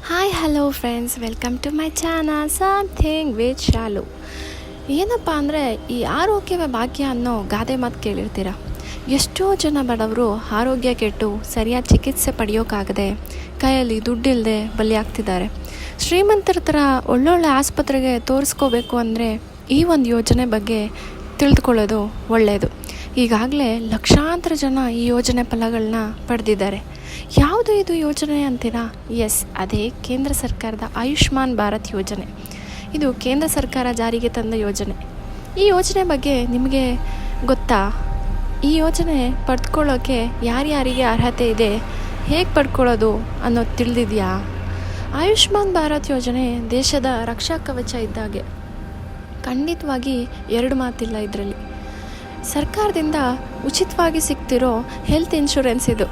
Hi hello friends, welcome to my channel something with Shalu. ಏನಪ್ಪ ಅಂದರೆ ಈ ಆರೋಗ್ಯವೇ ಭಾಗ್ಯ ಅನ್ನೋ ಗಾದೆ ಮಾತು ಕೇಳಿರ್ತೀರ. ಎಷ್ಟೋ ಜನ ಬಡವರು ಆರೋಗ್ಯ ಕೆಟ್ಟು ಸರಿಯಾದ ಚಿಕಿತ್ಸೆ ಪಡೆಯೋಕ್ಕಾಗದೆ ಕೈಯಲ್ಲಿ ದುಡ್ಡಿಲ್ಲದೆ ಬಲಿಯಾಗ್ತಿದ್ದಾರೆ. ಶ್ರೀಮಂತರ ಥರ ಒಳ್ಳೊಳ್ಳೆ ಆಸ್ಪತ್ರೆಗೆ ತೋರಿಸ್ಕೋಬೇಕು ಅಂದರೆ ಈ ಒಂದು ಯೋಜನೆ ಬಗ್ಗೆ ತಿಳಿದುಕೊಳ್ಳೋದು ಒಳ್ಳೆಯದು. ಈಗಾಗಲೇ ಲಕ್ಷಾಂತರ ಜನ ಈ ಯೋಜನೆ ಫಲಗಳನ್ನ ಪಡೆದಿದ್ದಾರೆ. ಯಾವುದು ಇದು ಯೋಜನೆ ಅಂತೀರಾ? ಎಸ್, ಅದೇ ಕೇಂದ್ರ ಸರ್ಕಾರದ ಆಯುಷ್ಮಾನ್ ಭಾರತ್ ಯೋಜನೆ. ಇದು ಕೇಂದ್ರ ಸರ್ಕಾರ ಜಾರಿಗೆ ತಂದ ಯೋಜನೆ. ಈ ಯೋಜನೆ ಬಗ್ಗೆ ನಿಮಗೆ ಗೊತ್ತಾ? ಈ ಯೋಜನೆ ಪಡೆದುಕೊಳ್ಳೋಕ್ಕೆ ಯಾರ್ಯಾರಿಗೆ ಅರ್ಹತೆ ಇದೆ, ಹೇಗೆ ಪಡ್ಕೊಳ್ಳೋದು ಅನ್ನೋದು ತಿಳಿದಿದೆಯಾ? ಆಯುಷ್ಮಾನ್ ಭಾರತ್ ಯೋಜನೆ ದೇಶದ ರಕ್ಷಾ ಕವಚ ಇದ್ದಾಗೆ. ಖಂಡಿತವಾಗಿ ಎರಡು ಮಾತಿಲ್ಲ ಇದರಲ್ಲಿ. ಸರ್ಕಾರದಿಂದ ಉಚಿತವಾಗಿ ಸಿಗ್ತಿರೋ ಹೆಲ್ತ್ ಇನ್ಶೂರೆನ್ಸ್ ಇದು.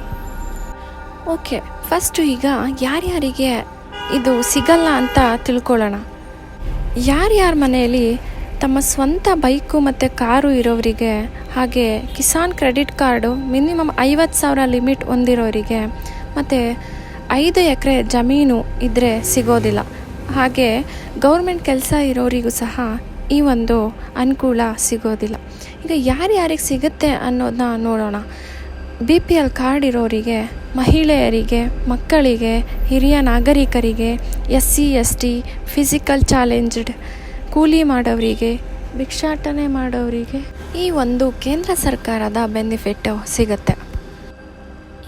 ಓಕೆ, ಫಸ್ಟು ಈಗ ಯಾರ್ಯಾರಿಗೆ ಇದು ಸಿಗಲ್ಲ ಅಂತ ತಿಳ್ಕೊಳ್ಳೋಣ. ಯಾರ್ಯಾರ ಮನೆಯಲ್ಲಿ ತಮ್ಮ ಸ್ವಂತ ಬೈಕು ಮತ್ತು ಕಾರು ಇರೋರಿಗೆ, ಹಾಗೆ Kisan credit card minimum 50,000 limit ಹೊಂದಿರೋರಿಗೆ, ಮತ್ತು 5 ಎಕರೆ ಜಮೀನು ಇದ್ದರೆ ಸಿಗೋದಿಲ್ಲ. ಹಾಗೆ ಗೌರ್ಮೆಂಟ್ ಕೆಲಸ ಇರೋರಿಗೂ ಸಹ ಈ ಒಂದು ಅನುಕೂಲ ಸಿಗೋದಿಲ್ಲ. ಈಗ ಯಾರ್ಯಾರಿಗೆ ಸಿಗುತ್ತೆ ಅನ್ನೋದನ್ನ ನೋಡೋಣ. BPL ಕಾರ್ಡ್ ಇರೋರಿಗೆ, ಮಹಿಳೆಯರಿಗೆ, ಮಕ್ಕಳಿಗೆ, ಹಿರಿಯ ನಾಗರಿಕರಿಗೆ, SC ST, ಫಿಸಿಕಲ್ ಚಾಲೆಂಜ್ಡ್, ಕೂಲಿ ಮಾಡೋರಿಗೆ, ಭಿಕ್ಷಾಟನೆ ಮಾಡೋರಿಗೆ ಈ ಒಂದು ಕೇಂದ್ರ ಸರ್ಕಾರದ ಬೆನಿಫಿಟ್ ಸಿಗುತ್ತೆ.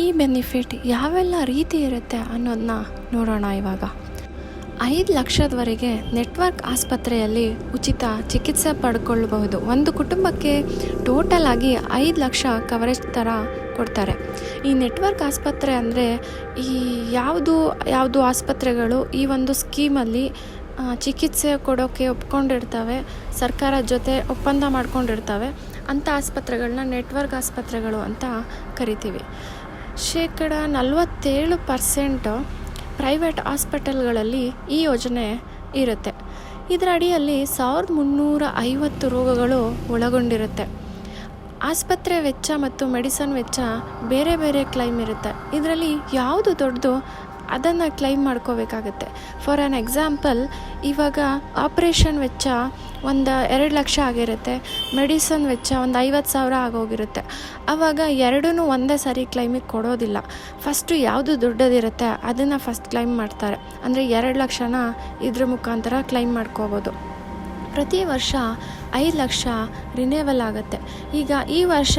ಈ ಬೆನಿಫಿಟ್ ಯಾವೆಲ್ಲ ರೀತಿ ಇರುತ್ತೆ ಅನ್ನೋದನ್ನ ನೋಡೋಣ. ಇವಾಗ 5 ಲಕ್ಷದವರೆಗೆ ನೆಟ್ವರ್ಕ್ ಆಸ್ಪತ್ರೆಯಲ್ಲಿ ಉಚಿತ ಚಿಕಿತ್ಸೆ ಪಡ್ಕೊಳ್ಬಹುದು. ಒಂದು ಕುಟುಂಬಕ್ಕೆ ಟೋಟಲ್ ಆಗಿ 5 ಲಕ್ಷ ಕವರೇಜ್ ಥರ ಕೊಡ್ತಾರೆ. ಈ ನೆಟ್ವರ್ಕ್ ಆಸ್ಪತ್ರೆ ಅಂದರೆ ಈ ಯಾವುದು ಆಸ್ಪತ್ರೆಗಳು ಈ ಒಂದು ಸ್ಕೀಮಲ್ಲಿ ಚಿಕಿತ್ಸೆ ಕೊಡೋಕ್ಕೆ ಒಪ್ಕೊಂಡಿರ್ತವೆ, ಸರ್ಕಾರ ಜೊತೆ ಒಪ್ಪಂದ ಮಾಡ್ಕೊಂಡಿರ್ತವೆ, ಅಂಥ ಆಸ್ಪತ್ರೆಗಳನ್ನ ನೆಟ್ವರ್ಕ್ ಆಸ್ಪತ್ರೆಗಳು ಅಂತ ಕರಿತೀವಿ. 47% ಪ್ರೈವೇಟ್ ಹಾಸ್ಪಿಟಲ್ಗಳಲ್ಲಿ ಈ ಯೋಜನೆ ಇರುತ್ತೆ. ಇದರ ಅಡಿಯಲ್ಲಿ 1350 ರೋಗಗಳು ಒಳಗೊಂಡಿರುತ್ತೆ. ಆಸ್ಪತ್ರೆ ವೆಚ್ಚ ಮತ್ತು ಮೆಡಿಸನ್ ವೆಚ್ಚ ಬೇರೆ ಬೇರೆ ಕ್ಲೈಮ್ ಇರುತ್ತೆ. ಇದರಲ್ಲಿ ಯಾವುದು ದೊಡ್ಡದು ಅದನ್ನು ಕ್ಲೈಮ್ ಮಾಡ್ಕೋಬೇಕಾಗತ್ತೆ. ಫಾರ್ ಆನ್ ಎಕ್ಸಾಂಪಲ್, ಇವಾಗ ಆಪ್ರೇಷನ್ ವೆಚ್ಚ ಒಂದು 2 ಲಕ್ಷ ಆಗಿರುತ್ತೆ, ಮೆಡಿಸನ್ ವೆಚ್ಚ ಒಂದು 50,000 ಆಗೋಗಿರುತ್ತೆ. ಆವಾಗ ಎರಡೂ ಒಂದೇ ಸಾರಿ ಕ್ಲೈಮಿಗೆ ಕೊಡೋದಿಲ್ಲ. ಫಸ್ಟು ಯಾವುದು ದೊಡ್ಡದಿರುತ್ತೆ ಅದನ್ನು ಫಸ್ಟ್ ಕ್ಲೈಮ್ ಮಾಡ್ತಾರೆ. ಅಂದರೆ 2 ಲಕ್ಷನ ಇದ್ರ ಮುಖಾಂತರ ಕ್ಲೈಮ್ ಮಾಡ್ಕೋಬೋದು. ಪ್ರತಿ ವರ್ಷ 5 ಲಕ್ಷ ರಿನೇವಲ್ ಆಗುತ್ತೆ. ಈಗ ಈ ವರ್ಷ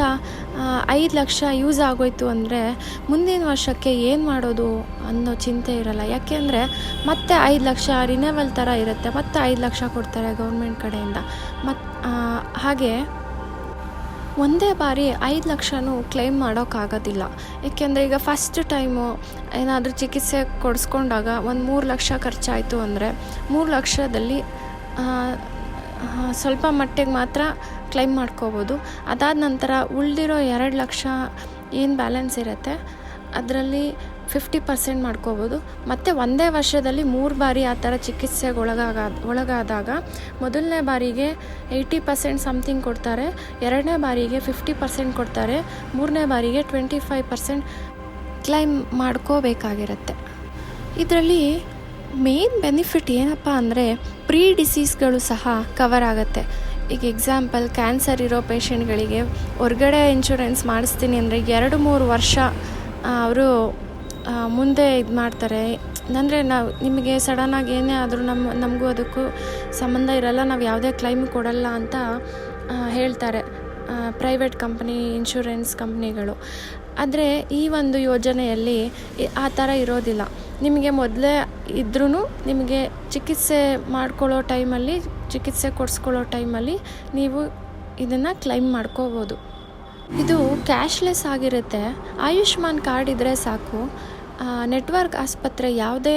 5 ಲಕ್ಷ ಯೂಸ್ ಆಗೋಯ್ತು ಅಂದರೆ ಮುಂದಿನ ವರ್ಷಕ್ಕೆ ಏನು ಮಾಡೋದು ಅನ್ನೋ ಚಿಂತೆ ಇರಲ್ಲ. ಯಾಕೆಂದರೆ ಮತ್ತೆ 5 ಲಕ್ಷ ರಿನೇವಲ್ ಥರ ಇರುತ್ತೆ, ಮತ್ತೆ 5 ಲಕ್ಷ ಕೊಡ್ತಾರೆ ಗೌರ್ಮೆಂಟ್ ಕಡೆಯಿಂದ. ಹಾಗೆ ಒಂದೇ ಬಾರಿ 5 ಲಕ್ಷನೂ ಕ್ಲೈಮ್ ಮಾಡೋಕ್ಕಾಗೋದಿಲ್ಲ. ಏಕೆಂದರೆ ಈಗ ಫಸ್ಟ್ ಟೈಮು ಏನಾದರೂ ಚಿಕಿತ್ಸೆ ಕೊಡಿಸ್ಕೊಂಡಾಗ ಒಂದು 3 ಲಕ್ಷ ಖರ್ಚಾಯಿತು ಅಂದರೆ 3 ಲಕ್ಷದಲ್ಲಿ ಸ್ವಲ್ಪ ಮಟ್ಟಿಗೆ ಮಾತ್ರ ಕ್ಲೈಮ್ ಮಾಡ್ಕೋಬೋದು. ಅದಾದ ನಂತರ ಉಳಿದಿರೋ 2 ಲಕ್ಷ ಏನು ಬ್ಯಾಲೆನ್ಸ್ ಇರುತ್ತೆ ಅದರಲ್ಲಿ 50% ಮಾಡ್ಕೋಬೋದು. ಮತ್ತು ಒಂದೇ ವರ್ಷದಲ್ಲಿ 3 ಬಾರಿ ಆ ಥರ ಚಿಕಿತ್ಸೆಗೆ ಒಳಗಾದಾಗ ಮೊದಲನೇ ಬಾರಿಗೆ 80% ಸಮಥಿಂಗ್ ಕೊಡ್ತಾರೆ, 2ನೇ ಬಾರಿಗೆ 50% ಕೊಡ್ತಾರೆ, 3ನೇ ಬಾರಿಗೆ 25% ಕ್ಲೈಮ್ ಮಾಡ್ಕೋಬೇಕಾಗಿರುತ್ತೆ. ಇದರಲ್ಲಿ ಮೇನ್ ಬೆನಿಫಿಟ್ ಏನಪ್ಪ ಅಂದರೆ ಪ್ರೀ ಡಿಸೀಸ್ಗಳು ಸಹ ಕವರ್ ಆಗುತ್ತೆ. ಈಗ ಎಕ್ಸಾಂಪಲ್, ಕ್ಯಾನ್ಸರ್ ಇರೋ ಪೇಷಂಟ್ಗಳಿಗೆ ಹೊರ್ಗಡೆ ಇನ್ಶೂರೆನ್ಸ್ ಮಾಡಿಸ್ತೀನಿ ಅಂದರೆ 2-3 ವರ್ಷ ಅವರು ಮುಂದೆ ಇದು ಮಾಡ್ತಾರೆ. ಅಂದರೆ ನಿಮಗೆ ಸಡನ್ನಾಗಿ ಏನೇ ಆದರೂ ನಮಗೂ ಅದಕ್ಕೂ ಸಂಬಂಧ ಇರಲ್ಲ, ನಾವು ಯಾವುದೇ ಕ್ಲೈಮ್ ಕೊಡಲ್ಲ ಅಂತ ಹೇಳ್ತಾರೆ ಪ್ರೈವೇಟ್ ಕಂಪ್ನಿ ಇನ್ಶೂರೆನ್ಸ್ ಕಂಪ್ನಿಗಳು. ಆದರೆ ಈ ಒಂದು ಯೋಜನೆಯಲ್ಲಿ ಆ ಥರ ಇರೋದಿಲ್ಲ. ನಿಮಗೆ ಮೊದಲೇ ಇದ್ರೂ ನಿಮಗೆ ಚಿಕಿತ್ಸೆ ಮಾಡ್ಕೊಳ್ಳೋ ಟೈಮಲ್ಲಿ, ಚಿಕಿತ್ಸೆ ಕೊಡಿಸ್ಕೊಳ್ಳೋ ಟೈಮಲ್ಲಿ ನೀವು ಇದನ್ನು ಕ್ಲೈಮ್ ಮಾಡ್ಕೋಬೋದು. ಇದು ಕ್ಯಾಶ್ಲೆಸ್ ಆಗಿರುತ್ತೆ. ಆಯುಷ್ಮಾನ್ ಕಾರ್ಡ್ ಇದ್ದರೆ ಸಾಕು. ನೆಟ್ವರ್ಕ್ ಆಸ್ಪತ್ರೆ, ಯಾವುದೇ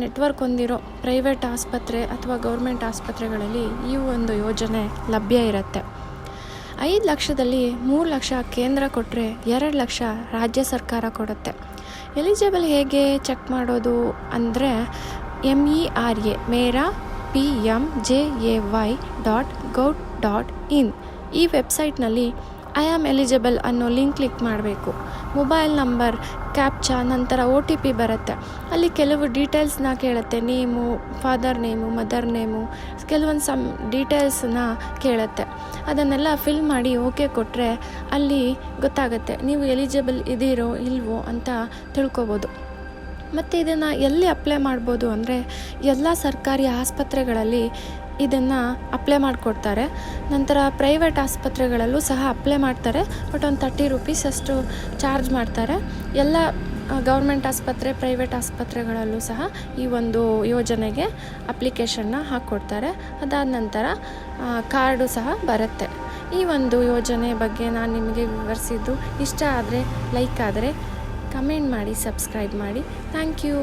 ನೆಟ್ವರ್ಕ್ ಹೊಂದಿರೋ ಪ್ರೈವೇಟ್ ಆಸ್ಪತ್ರೆ ಅಥವಾ ಗೌರ್ಮೆಂಟ್ ಆಸ್ಪತ್ರೆಗಳಲ್ಲಿ ಈ ಒಂದು ಯೋಜನೆ ಲಭ್ಯ ಇರುತ್ತೆ. 5 ಲಕ್ಷದಲ್ಲಿ 3 ಲಕ್ಷ ಕೇಂದ್ರ ಕೊಟ್ಟರೆ 2 ಲಕ್ಷ ರಾಜ್ಯ ಸರ್ಕಾರ ಕೊಡುತ್ತೆ. ಎಲಿಜಿಬಲ್ ಹೇಗೆ ಚೆಕ್ ಮಾಡೋದು ಅಂದರೆ MERA PMJAY.gov.in ಈ ವೆಬ್ಸೈಟ್ನಲ್ಲಿ ಐ ಆಮ್ ಎಲಿಜಿಬಲ್ ಅನ್ನೋ ಲಿಂಕ್ ಕ್ಲಿಕ್ ಮಾಡಬೇಕು. ಮೊಬೈಲ್ ನಂಬರ್, ಕ್ಯಾಪ್ಚಾ, ನಂತರ OTP ಬರುತ್ತೆ. ಅಲ್ಲಿ ಕೆಲವು ಡೀಟೇಲ್ಸ್ನ ಕೇಳುತ್ತೆ. Name, father name, mother name, ಕೆಲವೊಂದು ಡೀಟೇಲ್ಸನ್ನ ಕೇಳುತ್ತೆ. ಅದನ್ನೆಲ್ಲ ಫಿಲ್ ಮಾಡಿ ಓಕೆ ಕೊಟ್ಟರೆ ಅಲ್ಲಿ ಗೊತ್ತಾಗುತ್ತೆ ನೀವು ಎಲಿಜಿಬಲ್ ಇದ್ದೀರೋ ಇಲ್ವೋ ಅಂತ ತಿಳ್ಕೊಬೋದು. ಮತ್ತು ಇದನ್ನು ಎಲ್ಲಿ ಅಪ್ಲೈ ಮಾಡ್ಬೋದು ಅಂದರೆ ಎಲ್ಲ ಸರ್ಕಾರಿ ಆಸ್ಪತ್ರೆಗಳಲ್ಲಿ ಇದನ್ನು ಅಪ್ಲೈ ಮಾಡಿಕೊಡ್ತಾರೆ. ನಂತರ ಪ್ರೈವೇಟ್ ಆಸ್ಪತ್ರೆಗಳಲ್ಲೂ ಸಹ ಅಪ್ಲೈ ಮಾಡ್ತಾರೆ. ಬಟ್ ಒಂದು ₹30 ಅಷ್ಟು ಚಾರ್ಜ್ ಮಾಡ್ತಾರೆ. ಎಲ್ಲ ಗೌರ್ಮೆಂಟ್ ಆಸ್ಪತ್ರೆ, ಪ್ರೈವೇಟ್ ಆಸ್ಪತ್ರೆಗಳಲ್ಲೂ ಸಹ ಈ ಒಂದು ಯೋಜನೆಗೆ ಅಪ್ಲಿಕೇಶನ್ನ ಹಾಕ್ಕೊಡ್ತಾರೆ. ಅದಾದ ನಂತರ ಕಾರ್ಡು ಸಹ ಬರುತ್ತೆ. ಈ ಒಂದು ಯೋಜನೆ ಬಗ್ಗೆ ನಾನು ನಿಮಗೆ ವಿವರಿಸಿದ್ದು ಇಷ್ಟ ಆದರೆ ಲೈಕ್ ಆದರೆ ಕಮೆಂಟ್ ಮಾಡಿ, ಸಬ್ಸ್ಕ್ರೈಬ್ ಮಾಡಿ. Thank you.